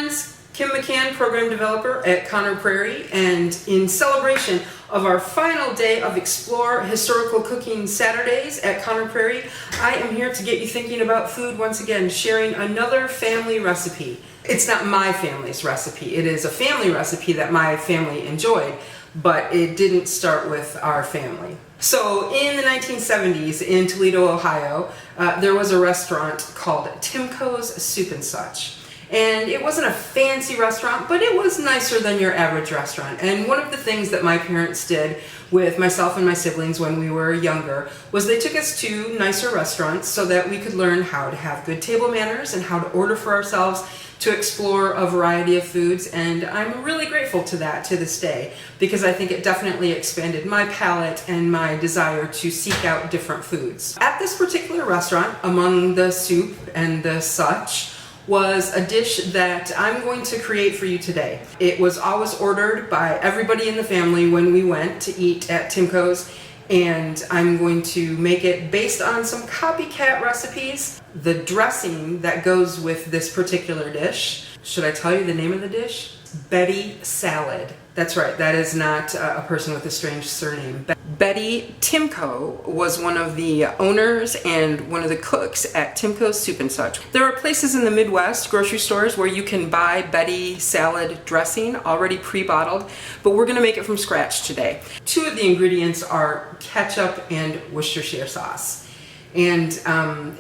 friends, Kim McCann, Program Developer at Conner Prairie, and in celebration of our final day of Explore Historical Cooking Saturdays at Conner Prairie, I am here to get you thinking about food once again, sharing another family recipe. It's not my family's recipe, it is a family recipe that my family enjoyed, but it didn't start with our family. So in the 1970s in Toledo, Ohio, there was a restaurant called Timco's Soup and Such. And it wasn't a fancy restaurant, but it was nicer than your average restaurant. And one of the things that my parents did with myself and my siblings when we were younger was they took us to nicer restaurants so that we could learn how to have good table manners and how to order for ourselves, to explore a variety of foods. And I'm really grateful to that to this day, because I think it definitely expanded my palate and my desire to seek out different foods. At this particular restaurant, among the soup and the such, was a dish that I'm going to create for you today. It was always ordered by everybody in the family when we went to eat at Timco's, and I'm going to make it based on some copycat recipes. The dressing that goes with this particular dish, should I tell you the name of the dish? Betty Salad. That's right, that is not a person with a strange surname. Betty Timco was one of the owners and one of the cooks at Timco's Soup and Such. There are places in the Midwest, grocery stores, where you can buy Betty salad dressing already pre-bottled, but we're gonna make it from scratch today. Two of the ingredients are ketchup and Worcestershire sauce. And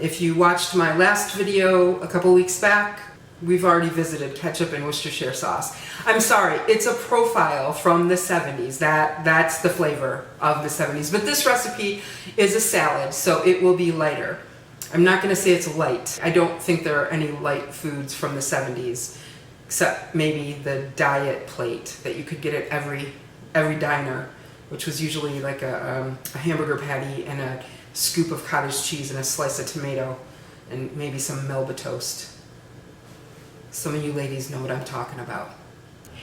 if you watched my last video a couple weeks back, we've already visited ketchup and Worcestershire sauce. I'm sorry, it's a profile from the 70s. That's the flavor of the 70s. But this recipe is a salad, so it will be lighter. I'm not gonna say it's light. I don't think there are any light foods from the 70s, except maybe the diet plate that you could get at every diner, which was usually like a hamburger patty and a scoop of cottage cheese and a slice of tomato and maybe some Melba toast. Some of you ladies know what I'm talking about.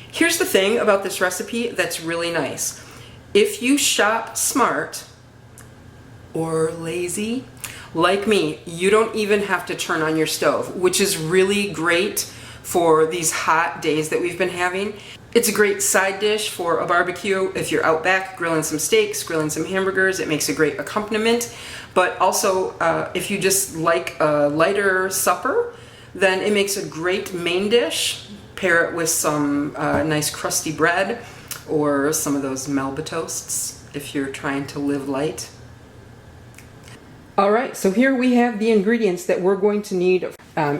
Here's the thing about this recipe that's really nice. If you shop smart or lazy, like me, you don't even have to turn on your stove, which is really great for these hot days that we've been having. It's a great side dish for a barbecue if you're out back grilling some steaks, grilling some hamburgers. It makes a great accompaniment. But also, if you just like a lighter supper, then it makes a great main dish. Pair it with some nice crusty bread or some of those Melba toasts if you're trying to live light. All right, so here we have the ingredients that we're going to need.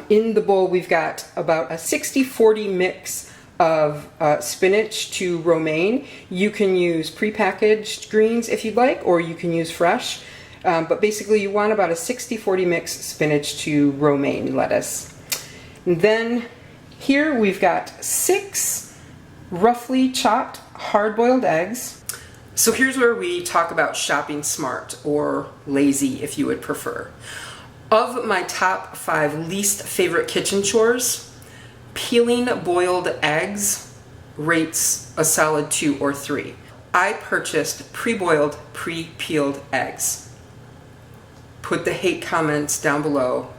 In the bowl, we've got about a 60-40 mix of spinach to romaine. You can use prepackaged greens if you'd like, or you can use fresh. But basically you want about a 60-40 mix spinach to romaine lettuce. And then here we've got 6 roughly chopped hard-boiled eggs. So here's where we talk about shopping smart, or lazy if you would prefer. Of my top 5 least favorite kitchen chores, peeling boiled eggs rates a solid 2 or 3. I purchased pre-boiled, pre-peeled eggs. Put the hate comments down below.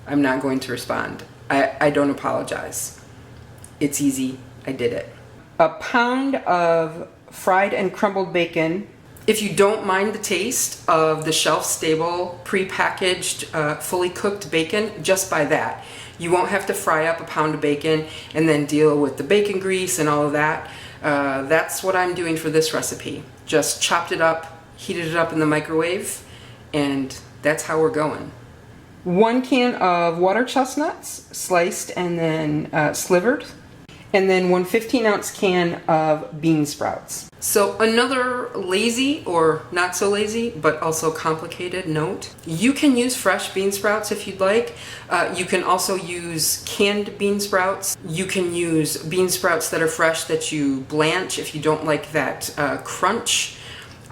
I'm not going to respond. I don't apologize. It's easy. I did it. A pound of fried and crumbled bacon. If you don't mind the taste of the shelf-stable, pre-packaged, fully cooked bacon, just buy that. You won't have to fry up a pound of bacon and then deal with the bacon grease and all of that. That's what I'm doing for this recipe. Just chopped it up, heated it up in the microwave, and that's how we're going. 1 can of water chestnuts, sliced and then slivered, and then 1 15-ounce can of bean sprouts. So another lazy, or not so lazy, but also complicated note, you can use fresh bean sprouts if you'd like. You can also use canned bean sprouts. You can use bean sprouts that are fresh that you blanch if you don't like that crunch.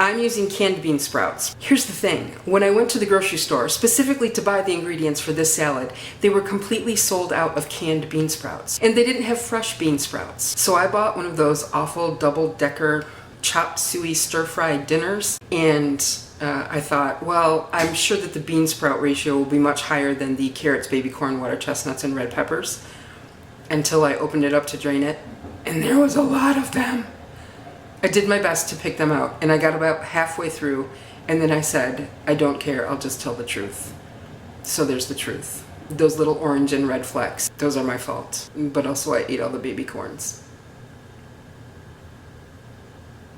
I'm using canned bean sprouts. Here's the thing, when I went to the grocery store, specifically to buy the ingredients for this salad, they were completely sold out of canned bean sprouts. And they didn't have fresh bean sprouts. So I bought one of those awful double-decker chop suey stir-fried dinners, and I thought, well, I'm sure that the bean sprout ratio will be much higher than the carrots, baby corn, water chestnuts, and red peppers. until I opened it up to drain it, and there was a lot of them. I did my best to pick them out, and I got about halfway through, and then I said, I don't care, I'll just tell the truth. So there's the truth. Those little orange and red flecks, those are my fault. But also I ate all the baby corns.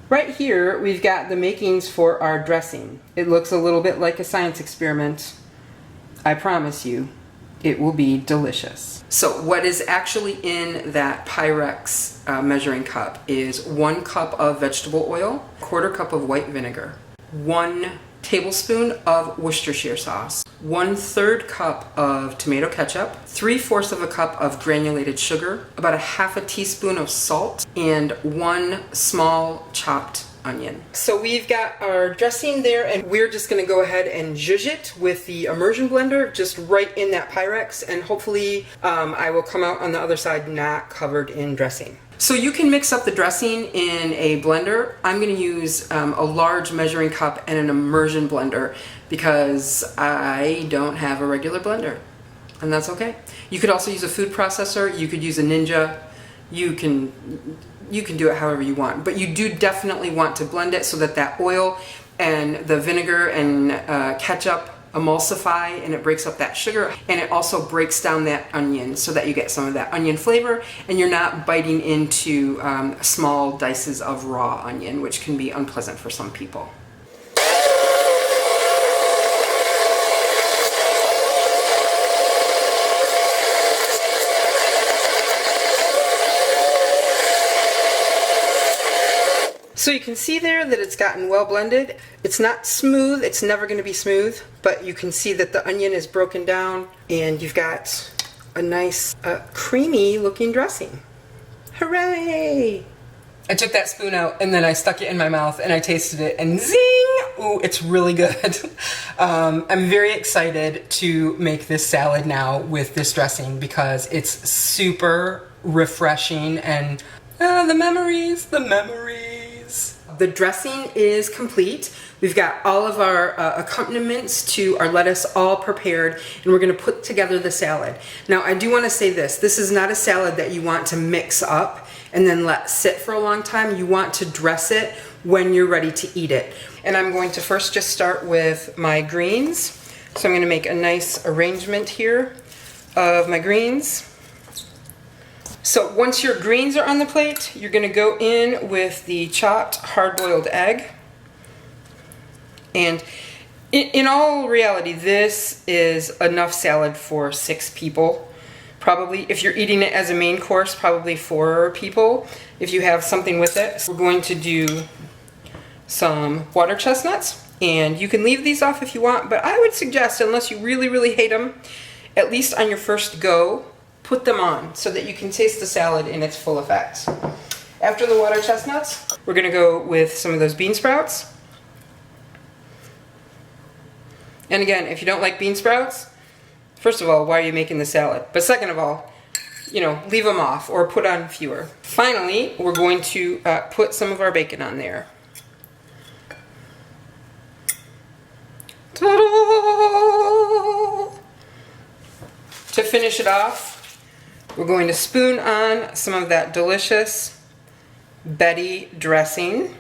Right here, we've got the makings for our dressing. It looks a little bit like a science experiment. I promise you, it will be delicious. So what is actually in that Pyrex measuring cup is 1 cup of vegetable oil, 1/4 cup of white vinegar, 1 tablespoon of Worcestershire sauce, 1/3 cup of tomato ketchup, 3/4 of a cup of granulated sugar, about 1/2 teaspoon of salt, and 1 small chopped onion. So we've got our dressing there, and we're just going to go ahead and zhuzh it with the immersion blender just right in that Pyrex, and hopefully I will come out on the other side not covered in dressing. So you can mix up the dressing in a blender. I'm going to use a large measuring cup and an immersion blender because I don't have a regular blender, and that's okay. You could also use a food processor. You could use a Ninja. You can do it however you want, but you do definitely want to blend it so that that oil and the vinegar and ketchup emulsify, and it breaks up that sugar, and it also breaks down that onion so that you get some of that onion flavor, and you're not biting into small dices of raw onion, which can be unpleasant for some people. So you can see there that it's gotten well blended. It's not smooth, it's never going to be smooth, but you can see that the onion is broken down and you've got a nice creamy looking dressing. Hooray! I took that spoon out and then I stuck it in my mouth and I tasted it and zing! Ooh, it's really good. I'm very excited to make this salad now with this dressing because it's super refreshing, and the memories. The dressing is complete. We've got all of our accompaniments to our lettuce all prepared, and we're going to put together the salad. Now, I do want to say this. This is not a salad that you want to mix up and then let sit for a long time. You want to dress it when you're ready to eat it. And I'm going to first just start with my greens. So I'm going to make a nice arrangement here of my greens. So once your greens are on the plate, you're going to go in with the chopped hard-boiled egg. And in all reality, this is enough salad for 6 people. Probably, if you're eating it as a main course, probably 4 people, if you have something with it. We're going to do some water chestnuts, and you can leave these off if you want, but I would suggest, unless you really, really hate them, at least on your first go, put them on so that you can taste the salad in its full effect. After the water chestnuts, we're going to go with some of those bean sprouts. And again, if you don't like bean sprouts, first of all, why are you making the salad? But second of all, leave them off or put on fewer. Finally, we're going to put some of our bacon on there. Ta-da! To finish it off, we're going to spoon on some of that delicious Betty dressing.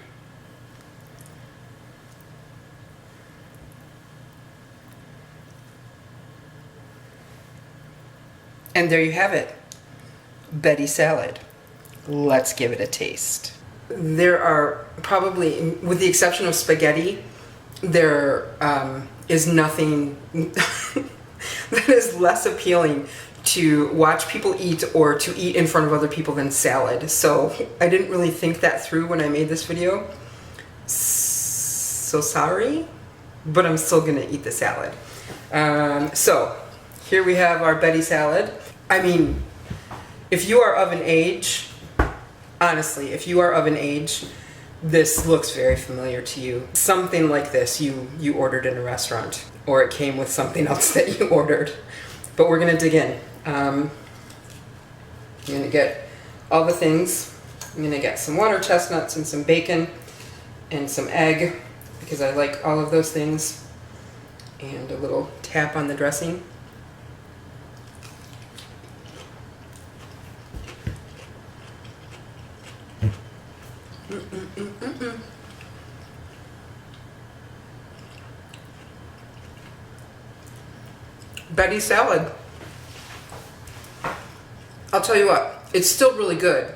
And there you have it, Betty salad. Let's give it a taste. There are probably, with the exception of spaghetti, there is nothing that is less appealing to watch people eat or to eat in front of other people than salad. So I didn't really think that through when I made this video. So sorry, but I'm still gonna eat the salad. So here we have our Betty salad. I mean, if you are of an age, honestly, if you are of an age, this looks very familiar to you. Something like this you ordered in a restaurant, or it came with something else that you ordered. But we're gonna dig in. I'm gonna get all the things. I'm gonna get some water chestnuts and some bacon and some egg, because I like all of those things, and a little tap on the dressing. Betty salad. I'll tell you what, it's still really good.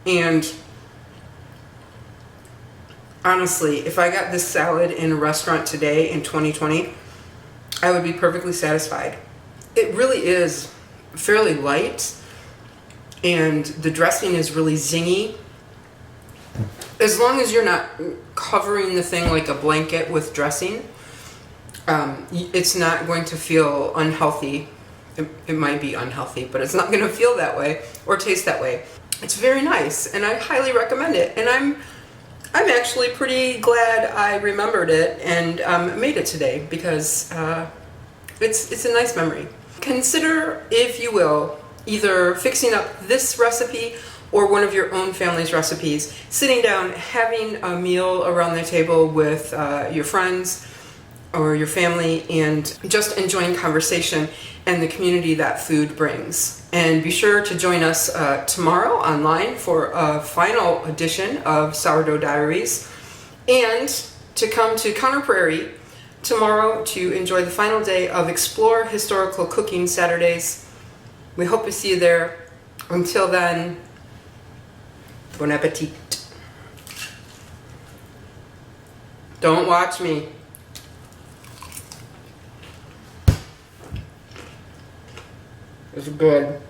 And honestly, if I got this salad in a restaurant today in 2020, I would be perfectly satisfied. It really is fairly light, and the dressing is really zingy. As long as you're not covering the thing like a blanket with dressing, it's not going to feel unhealthy. It might be unhealthy, but it's not going to feel that way or taste that way. It's very nice, and I highly recommend it. And I'm actually pretty glad I remembered it and made it today, because it's a nice memory. Consider, if you will, either fixing up this recipe or one of your own family's recipes, sitting down, having a meal around the table with your friends or your family, and just enjoying conversation and the community that food brings. And be sure to join us tomorrow online for a final edition of Sourdough Diaries, and to come to Conner Prairie tomorrow to enjoy the final day of Explore Historical Cooking Saturdays. We hope to see you there. Until then, bon appetit. Don't watch me. It's good.